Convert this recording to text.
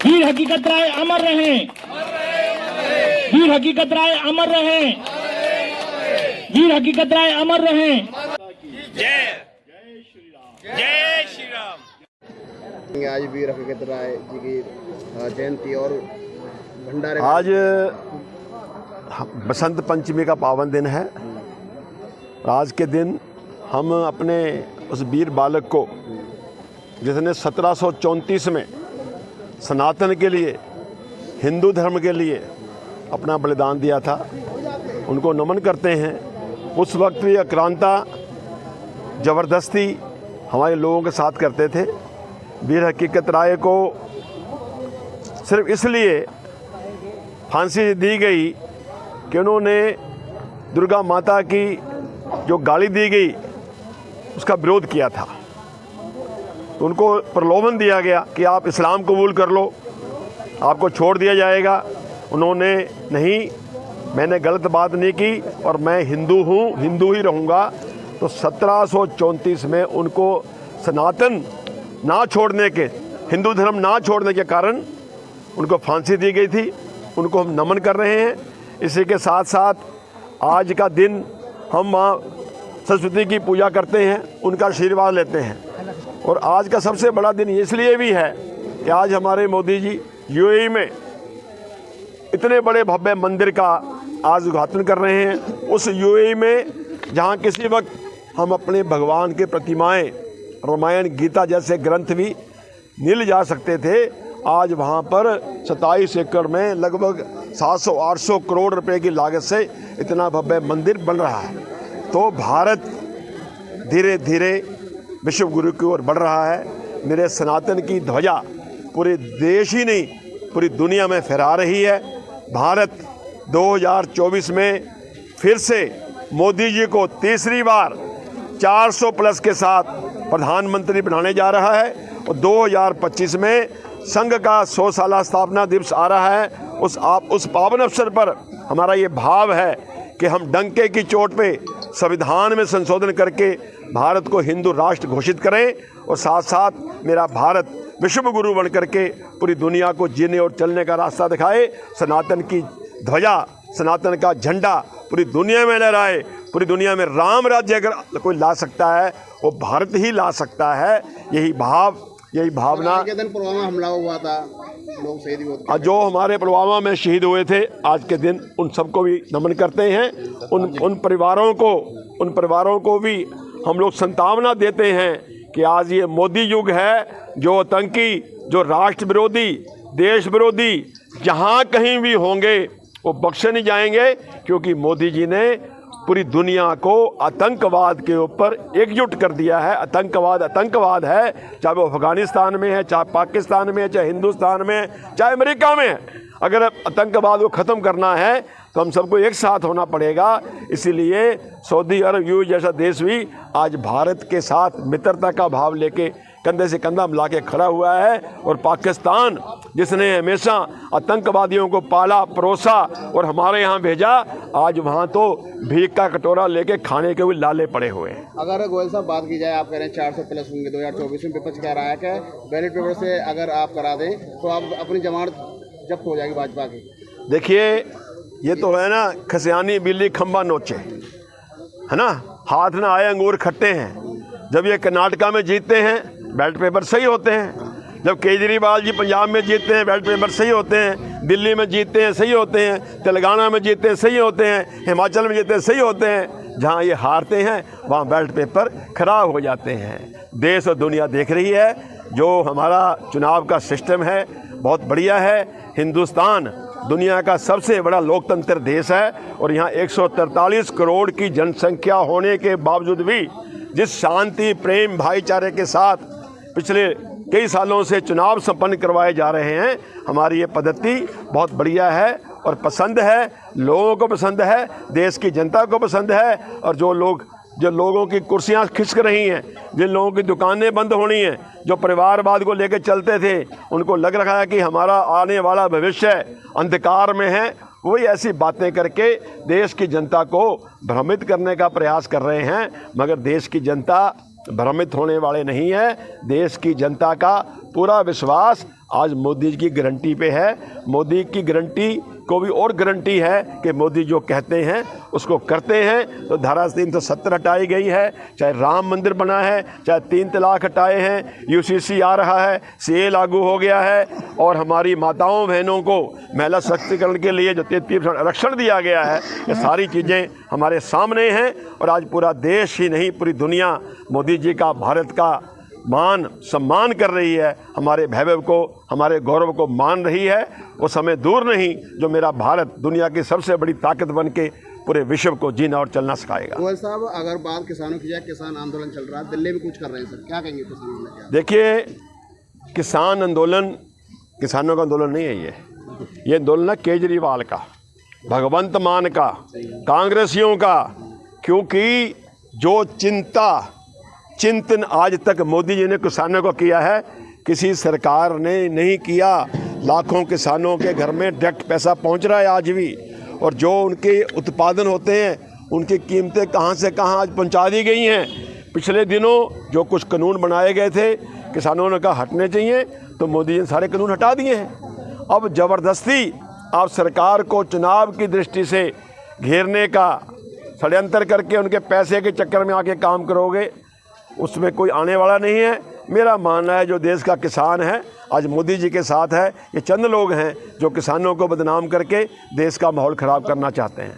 वीर हकीकत राय अमर रहें, वीर हकीकत राय अमर रहें, वीर हकीकत राय अमर रहें। जय श्री राम, जय श्री राम। आज वीर हकीकत राय जी की जयंती और भंडारे। आज बसंत पंचमी का पावन दिन है। आज के दिन हम अपने उस वीर बालक को, जिसने 1734 में सनातन के लिए, हिंदू धर्म के लिए अपना बलिदान दिया था, उनको नमन करते हैं। उस वक्त भी आक्रांता ज़बरदस्ती हमारे लोगों के साथ करते थे। वीर हकीकत राय को सिर्फ इसलिए फांसी दी गई कि उन्होंने दुर्गा माता की जो गाली दी गई उसका विरोध किया था। उनको प्रलोभन दिया गया कि आप इस्लाम कबूल कर लो, आपको छोड़ दिया जाएगा। उन्होंने नहीं, मैंने गलत बात नहीं की और मैं हिंदू हूँ, हिंदू ही रहूँगा। तो 1734 में उनको सनातन ना छोड़ने के, हिंदू धर्म ना छोड़ने के कारण उनको फांसी दी गई थी। उनको हम नमन कर रहे हैं। इसी के साथ साथ आज का दिन हम माँ सरस्वती की पूजा करते हैं, उनका आशीर्वाद लेते हैं। और आज का सबसे बड़ा दिन इसलिए भी है कि आज हमारे मोदी जी यूएई में इतने बड़े भव्य मंदिर का आज उद्घाटन कर रहे हैं। उस यूएई में जहाँ किसी वक्त हम अपने भगवान के प्रतिमाएं, रामायण गीता जैसे ग्रंथ भी मिल जा सकते थे, आज वहाँ पर 27 एकड़ में लगभग 700-800 करोड़ रुपए की लागत से इतना भव्य मंदिर बन रहा है। तो भारत धीरे धीरे विश्व गुरु की ओर बढ़ रहा है। मेरे सनातन की ध्वजा पूरे देश ही नहीं, पूरी दुनिया में फहरा रही है। भारत 2024 में फिर से मोदी जी को तीसरी बार 400 प्लस के साथ प्रधानमंत्री बनाने जा रहा है। और 2025 में संघ का 100 साला स्थापना दिवस आ रहा है। उस पावन अवसर पर हमारा ये भाव है कि हम डंके की चोट पे संविधान में संशोधन करके भारत को हिंदू राष्ट्र घोषित करें और साथ साथ मेरा भारत विश्व गुरु बन करके पूरी दुनिया को जीने और चलने का रास्ता दिखाए। सनातन की ध्वजा, सनातन का झंडा पूरी दुनिया में लहराए। पूरी दुनिया में राम राज्य अगर कोई ला सकता है वो भारत ही ला सकता है। यही भाव, यही भावना। के दिन पुलवामा हमला हुआ था, लोग शहीद हुए, जो हमारे पुलवामा में शहीद हुए थे, आज के दिन उन सबको भी नमन करते हैं। उन परिवारों को भी हम लोग संतावना देते हैं कि आज ये मोदी युग है, जो आतंकी, जो राष्ट्र विरोधी, देश विरोधी जहाँ कहीं भी होंगे वो बख्शे नहीं जाएंगे, क्योंकि मोदी जी ने पूरी दुनिया को आतंकवाद के ऊपर एकजुट कर दिया है। आतंकवाद है, चाहे वो अफगानिस्तान में है, चाहे पाकिस्तान में है, चाहे हिंदुस्तान में है, चाहे अमेरिका में है। अगर आतंकवाद को ख़त्म करना है तो हम सबको एक साथ होना पड़ेगा। इसीलिए सऊदी अरब, यूएई जैसा देश भी आज भारत के साथ मित्रता का भाव लेके कंधे से कंधा मिला के खड़ा हुआ है। और पाकिस्तान, जिसने हमेशा आतंकवादियों को पाला परोसा और हमारे यहाँ भेजा, आज वहाँ तो भीख का कटोरा लेके खाने के भी लाले पड़े हुए हैं। अगर गोयल साहब बात की जाए, आप कह रहे हैं 400 प्लस होंगे 2024 में, विपक्ष कह रहा है कि बैलेट पेपर से अगर आप करा दें तो आप अपनी जमानत जब्त हो जाएगी भाजपा की। देखिए, ये तो है ना, खसियानी बिल्ली खंबा नोचे, है ना, हाथ ना आए अंगूर खट्टे हैं। जब ये कर्नाटका में जीतते हैं बैलेट पेपर सही होते हैं, जब केजरीवाल जी पंजाब में जीतते हैं बैलेट पेपर सही होते हैं, दिल्ली में जीतते हैं सही होते हैं, तेलंगाना में जीतते हैं सही होते हैं, हिमाचल में जीतते हैं सही होते हैं। जहाँ ये हारते हैं वहाँ बैलेट पेपर खराब हो जाते हैं। देश और दुनिया देख रही है, जो हमारा चुनाव का सिस्टम है बहुत बढ़िया है। हिंदुस्तान दुनिया का सबसे बड़ा लोकतंत्र देश है और यहाँ 143 करोड़ की जनसंख्या होने के बावजूद भी जिस शांति, प्रेम, भाईचारे के साथ पिछले कई सालों से चुनाव संपन्न करवाए जा रहे हैं, हमारी ये पद्धति बहुत बढ़िया है और पसंद है, लोगों को पसंद है, देश की जनता को पसंद है। और जो लोगों की कुर्सियां खिसक रही हैं, जिन लोगों की दुकानें बंद होनी हैं, जो परिवारवाद को लेकर चलते थे, उनको लग रहा है कि हमारा आने वाला भविष्य अंधकार में है, वही ऐसी बातें करके देश की जनता को भ्रमित करने का प्रयास कर रहे हैं। मगर देश की जनता भ्रमित होने वाले नहीं हैं। देश की जनता का पूरा विश्वास आज मोदी जी की गारंटी पे है। मोदी की गारंटी को भी और गारंटी है कि मोदी जो कहते हैं उसको करते हैं। तो धारा 370 हटाई गई है, चाहे राम मंदिर बना है, चाहे 3 तलाक हटाए हैं, यूसीसी आ रहा है, सीए लागू हो गया है, और हमारी माताओं बहनों को महिला सशक्तिकरण के लिए जो 33% आरक्षण दिया गया है, ये सारी चीज़ें हमारे सामने हैं। और आज पूरा देश ही नहीं, पूरी दुनिया मोदी जी का, भारत का मान सम्मान कर रही है, हमारे वैभव को, हमारे गौरव को मान रही है। वो समय दूर नहीं जो मेरा भारत दुनिया की सबसे बड़ी ताकत बन के पूरे विश्व को जीना और चलना सिखाएगा। गोयल साहब, अगर बात किसानों की जाए, किसान आंदोलन चल रहा है, दिल्ली में कुछ कर रहे हैं सर, क्या कहेंगे किसानों ने? क्या देखिए, किसान आंदोलन किसानों का आंदोलन नहीं है, ये आंदोलन है केजरीवाल का, भगवंत मान का, कांग्रेसियों का। क्योंकि जो चिंतन आज तक मोदी जी ने किसानों को किया है, किसी सरकार ने नहीं किया। लाखों किसानों के घर में डायरेक्ट पैसा पहुंच रहा है आज भी, और जो उनके उत्पादन होते हैं उनकी कीमतें कहां से कहां आज पहुंचा दी गई हैं। पिछले दिनों जो कुछ कानून बनाए गए थे, किसानों ने कहा हटने चाहिए, तो मोदी जी ने सारे कानून हटा दिए हैं। अब ज़बरदस्ती आप सरकार को चुनाव की दृष्टि से घेरने का षड्यंत्र करके उनके पैसे के चक्कर में आके काम करोगे, उसमें कोई आने वाला नहीं है। मेरा मानना है जो देश का किसान है आज मोदी जी के साथ है। ये चंद लोग हैं जो किसानों को बदनाम करके देश का माहौल ख़राब करना चाहते हैं।